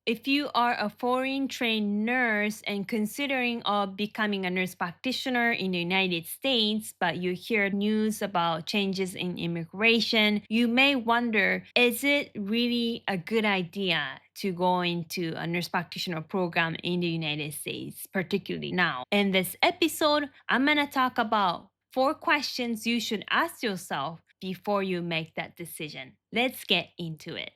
If you are a foreign trained nurse and considering of becoming a nurse practitioner in the United States, but you hear news about changes in immigration, you may wonder, is it really a good idea to go into a nurse practitioner program in the United States, particularly now? In this episode, I'm going to talk about 4 questions you should ask yourself before you make that decision. Let's get into it.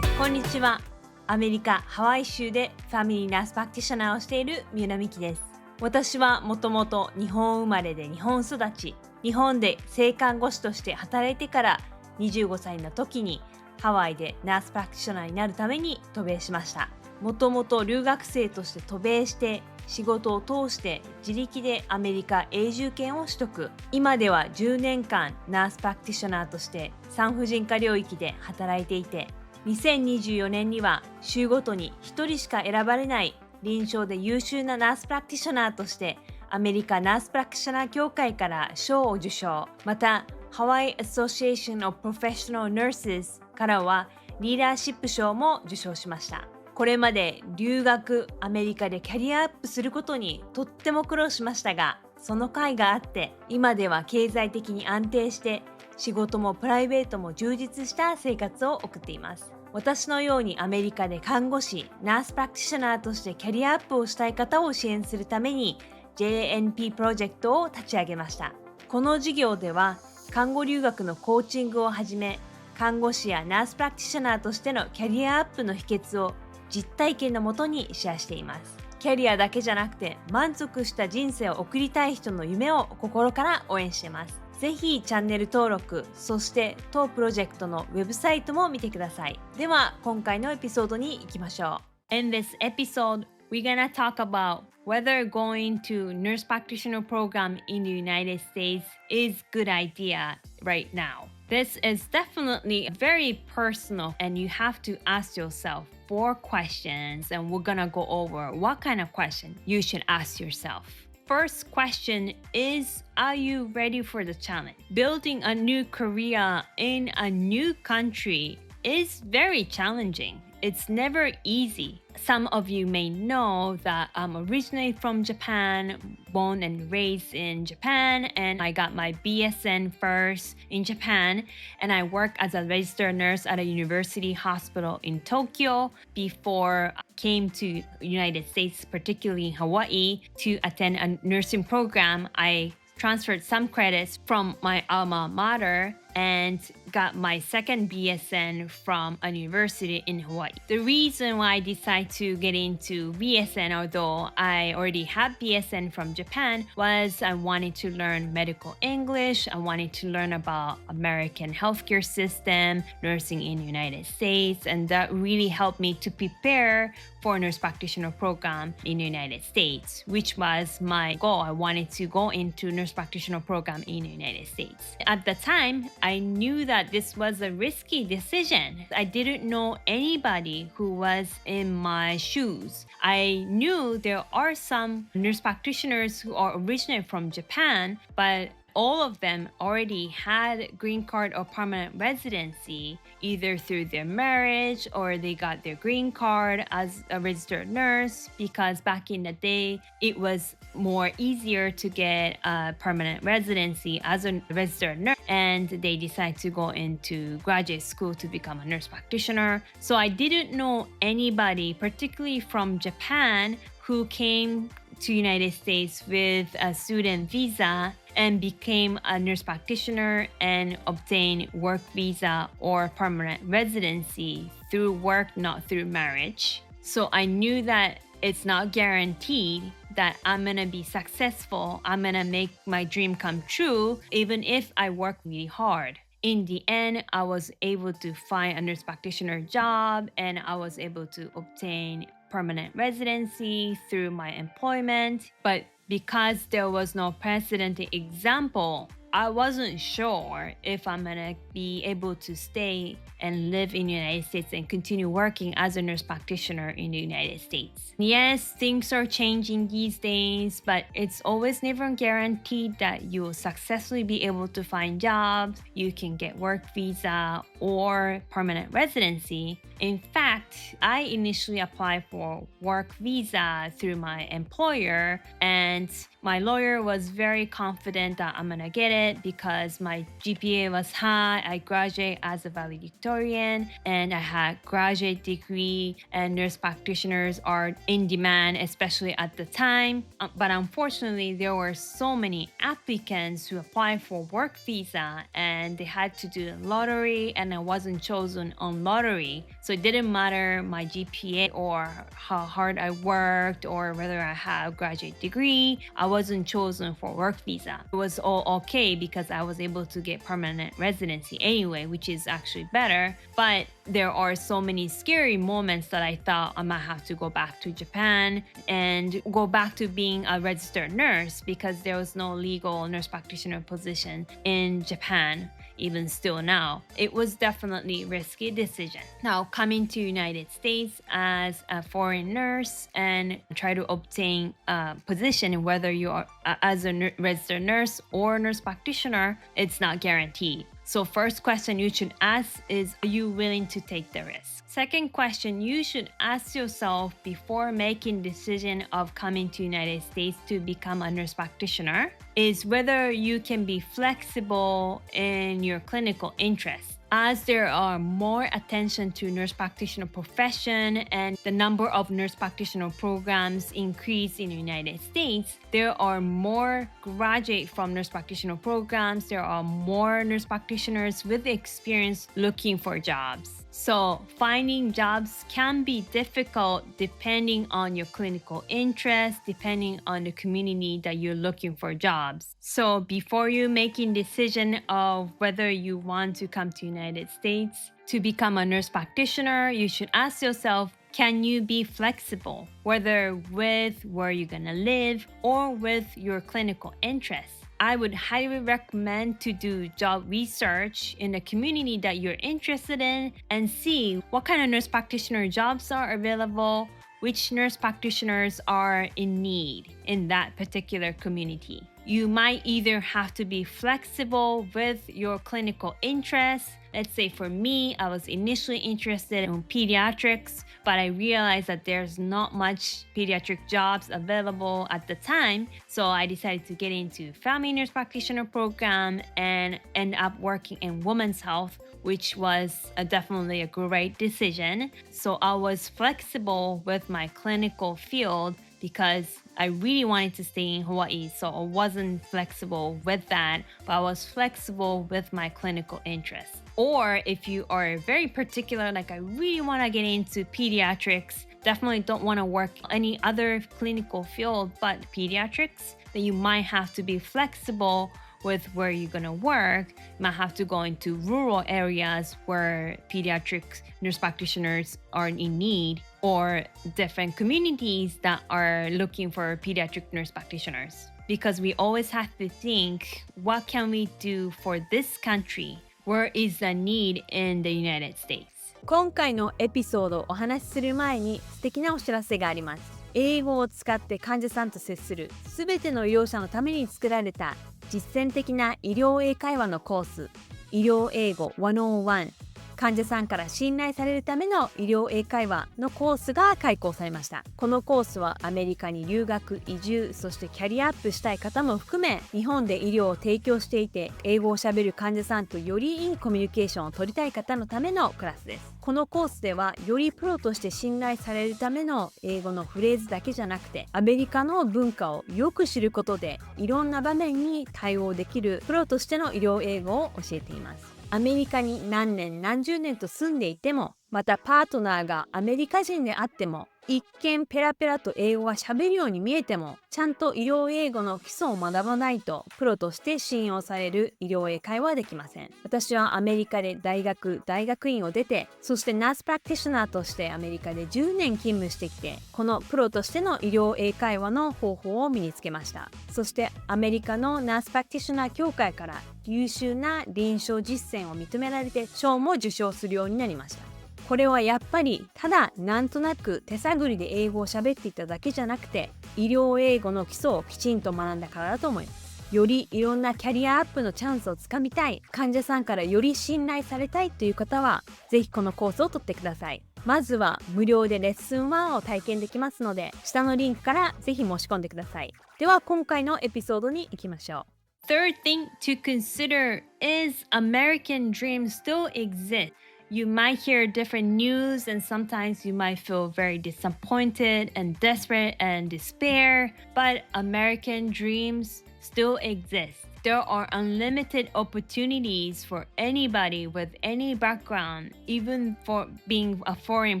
こんにちは。アメリカ・ハワイ州でファミリーナースプラクティショナーをしている三浦美希です。私はもともと日本生まれで日本育ち、日本で性看護師として働いてから25歳の時にハワイでナースプラクティショナーになるために渡米しました。もともと留学生として渡米して仕事を通して自力でアメリカ永住権を取得。今では10年間ナースプラクティショナーとして産婦人科領域で働いていて、2024年には州ごとに1人しか選ばれない臨床で優秀なナースプラクティショナーとしてアメリカナースプラクティショナー協会から賞を受賞。また Hawaii Association of Professional Nurses からはリーダーシップ賞も受賞しました。これまで留学アメリカでキャリアアップすることにとっても苦労しましたが、その甲斐があって今では経済的に安定して仕事もプライベートも充実した生活を送っています。私のようにアメリカで看護師、ナースプラクティショナーとしてキャリアアップをしたい方を支援するために JNP プロジェクトを立ち上げました。この事業では看護留学のコーチングをはじめ、看護師やナースプラクティショナーとしてのキャリアアップの秘訣を実体験のもとにシェアしています。キャリアだけじゃなくて満足した人生を送りたい人の夢を心から応援しています。ぜひチャンネル登録、そして当プロジェクトのウェブサイトも見てください。では今回のエピソードに行きましょう。In this episode, we're gonna talk about whether going to nurse practitioner program in the United States is good idea right now. This is definitely very personal and you have to ask yourself 4 questions and we're gonna go over what kind of question you should ask yourself.First question is, are you ready for the challenge? Building a new career in a new country is very challenging. It's never easy. Some of you may know that I'm originally from Japan, born and raised in Japan, and I got my BSN first in Japan, and I worked as a registered nurse at a university hospital in Tokyo before I came to United States, particularly in Hawaii, to attend a nursing program. I transferred some credits from my alma mater and got my second BSN from a university in Hawaii. The reason why I decided to get into BSN, although I already had BSN from Japan, was I wanted to learn medical English. I wanted to learn about American healthcare system, nursing in the United States, and that really helped me to prepare for a nurse practitioner program in the United States, which was my goal. I wanted to go into nurse practitioner program in the United States. At the time, I knew that this was a risky decision. I didn't know anybody who was in my shoes. I knew there are some nurse practitioners who are originally from Japan, but all of them already had green card or permanent residency, either through their marriage or they got their green card as a registered nurse, because back in the day, it was more easier to get a permanent residency as a registered nurse, and they decided to go into graduate school to become a nurse practitioner. So I didn't know anybody, particularly from Japan, who came to United States with a student visa and became a nurse practitioner and obtained work visa or permanent residency through work, not through marriage. So I knew that it's not guaranteed that I'm gonna be successful, I'm gonna make my dream come true, even if I work really hard. In the end, I was able to find a nurse practitioner job and I was able to obtain permanent residency through my employment. But because there was no precedent example, I wasn't sure if I'm gonna be able to stay and live in the United States and continue working as a nurse practitioner in the United States. Yes, things are changing these days, but it's always never guaranteed that you'll successfully be able to find jobs, you can get work visa or permanent residency. In fact, I initially applied for work visa through my employer, and my lawyer was very confident that I'm gonna get it because my GPA was high. I graduated as a valedictorian and I had graduate degree, and nurse practitioners are in demand, especially at the time. But unfortunately, there were so many applicants who applied for work visa and they had to do a lottery, and I wasn't chosen on lottery. So it didn't matter my GPA or how hard I worked or whether I had a graduate degree. I wasn't chosen for work visa. It was all okay because I was able to get permanent residency anyway, which is actually better. But there are so many scary moments that I thought I might have to go back to Japan and go back to being a registered nurse because there was no legal nurse practitioner position in Japan. Even still now, it was definitely a risky decision. Now coming to United States as a foreign nurse and try to obtain a position, whether you are as a registered nurse or nurse practitioner, it's not guaranteed. So first question you should ask is, are you willing to take the risk? Second question you should ask yourself before making decision of coming to United States to become a nurse practitioner is whether you can be flexible in your clinical interests. As there are more attention to nurse practitioner profession and the number of nurse practitioner programs increase in the United States, there are more graduates from nurse practitioner programs. There are more nurse practitioners with experience looking for jobs. So finding jobs can be difficult depending on your clinical interest, depending on the community that you're looking for jobs. So before you making decision of whether you want to come to United States to become a nurse practitioner, you should ask yourself, can you be flexible, whether with where you're gonna live or with your clinical interests? I would highly recommend to do job research in the community that you're interested in and see what kind of nurse practitioner jobs are available, which nurse practitioners are in need in that particular community. You might either have to be flexible with your clinical interests. Let's say for me, I was initially interested in pediatrics, but I realized that there's not much pediatric jobs available at the time. So I decided to get into family nurse practitioner program and end up working in women's health, which was definitely a great decision. So I was flexible with my clinical field because I really wanted to stay in Hawaii, so I wasn't flexible with that, but I was flexible with my clinical interests. Or if you are very particular, like I really want to get into pediatrics, definitely don't want to work any other clinical field but pediatrics, then you might have to be flexible with where you're gonna work. You might have to go into rural areas where pediatric nurse practitioners are in need, or different communities that are looking for pediatric nurse practitioners. Because we always have to think, what can we do for this country? Where is the need in the United States? 今回のエピソードをお話しする前に素敵なお知らせがあります。英語を使って患者さんと接するすべての医療者のために作られた実践的な医療英会話のコース、医療英語101、患者さんから信頼されるための医療英会話のコースが開講されました。このコースはアメリカに留学、移住、そしてキャリアアップしたい方も含め、日本で医療を提供していて英語をしゃべる患者さんとよりいいコミュニケーションを取りたい方のためのクラスです。このコースではよりプロとして信頼されるための英語のフレーズだけじゃなくて、アメリカの文化をよく知ることでいろんな場面に対応できるプロとしての医療英語を教えています。アメリカに何年何十年と住んでいても、またパートナーがアメリカ人であっても、一見ペラペラと英語が喋るように見えても、ちゃんと医療英語の基礎を学ばないとプロとして信用される医療英会話はできません。私はアメリカで大学院を出て、そしてナースプラクティショナーとしてアメリカで10年勤務してきて、このプロとしての医療英会話の方法を身につけました。そしてアメリカのナースプラクティショナー協会から優秀な臨床実践を認められて賞も受賞するようになりました。これはやっぱりただなんとなく手探りで英語を喋っていただけじゃなくて、医療英語の基礎をきちんと学んだからだと思います。よりいろんなキャリアアップのチャンスをつかみたい、患者さんからより信頼されたいという方はぜひこのコースを取ってください。まずは無料でレッスン1を体験できますので、下のリンクからぜひ申し込んでください。では今回のエピソードに行きましょう。 Third thing to consider is American dreams still exist.You might hear different news and sometimes you might feel very disappointed and desperate and despair, but American dreams still exist. There are unlimited opportunities for anybody with any background, even for being a foreign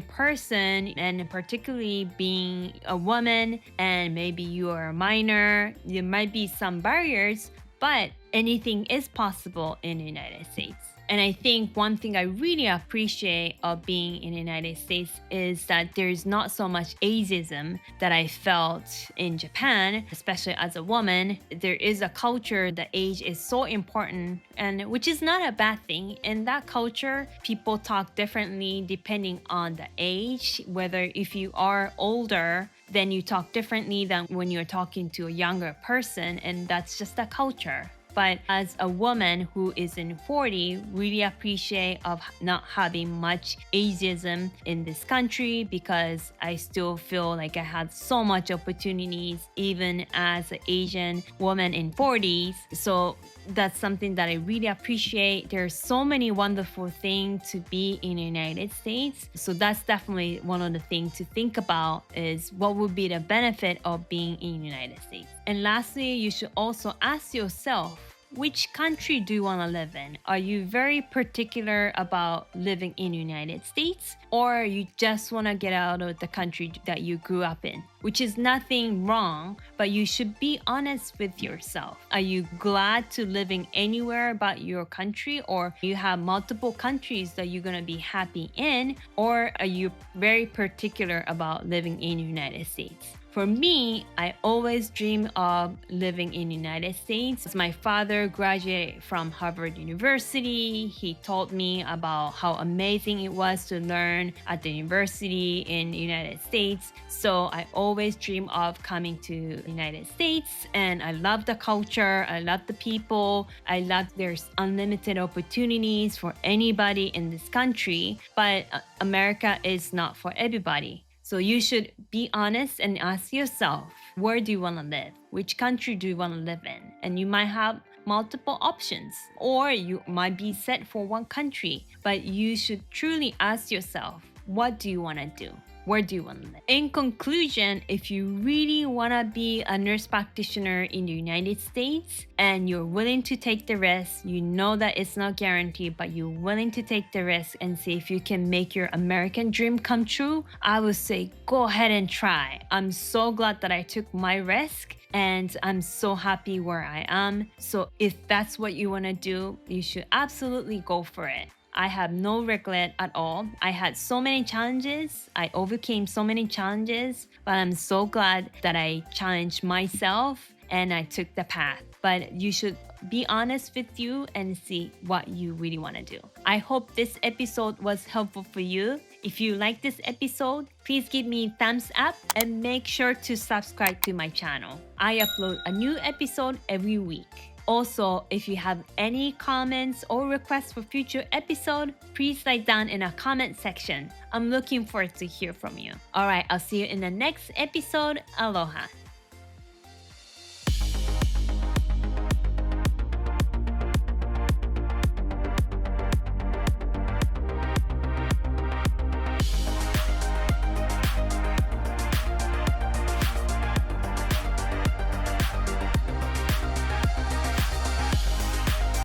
person and particularly being a woman, and maybe you are a minor. There might be some barriers, but anything is possible in the United States.And I think one thing I really appreciate of being in the United States is that there's not so much ageism that I felt in Japan, especially as a woman. There is a culture that age is so important, and which is not a bad thing. In that culture, people talk differently depending on the age. Whether if you are older, then you talk differently than when you're talking to a younger person, and that's just the culture.But as a woman who is in 40, really appreciate of not having much ageism in this country because I still feel like I had so much opportunities even as an Asian woman in 40s. So that's something that I really appreciate. There's so many wonderful things to be in the United States. So that's definitely one of the things to think about is what would be the benefit of being in the United States. And lastly, you should also ask yourself, which country do you want to live in? Are you very particular about living in the United States? Or you just want to get out of the country that you grew up in? Which is nothing wrong, but you should be honest with yourself. Are you glad to living anywhere but your country? Or you have multiple countries that you're going to be happy in? Or are you very particular about living in the United States?For me, I always dream of living in the United States. My father graduated from Harvard University. He told me about how amazing it was to learn at the university in the United States. So I always dream of coming to the United States. And I love the culture. I love the people. I love there's unlimited opportunities for anybody in this country. But America is not for everybody.So you should be honest and ask yourself, where do you want to live? Which country do you want to live in? And you might have multiple options, or you might be set for one country, but you should truly ask yourself, what do you want to do?Where do you want to live? In conclusion, if you really want to be a nurse practitioner in the United States and you're willing to take the risk, you know that it's not guaranteed, but you're willing to take the risk and see if you can make your American dream come true, I would say go ahead and try. I'm so glad that I took my risk and I'm so happy where I am. So if that's what you want to do, you should absolutely go for it.I have no regret at all. I had so many challenges. I overcame so many challenges, but I'm so glad that I challenged myself and I took the path. But you should be honest with you and see what you really want to do. I hope this episode was helpful for you. If you like this episode, please give me a thumbs up and make sure to subscribe to my channel. I upload a new episode every week.Also, if you have any comments or requests for future episode, please write down in a comment section. I'm looking forward to hear from you. Alright, I'll see you in the next episode. Aloha.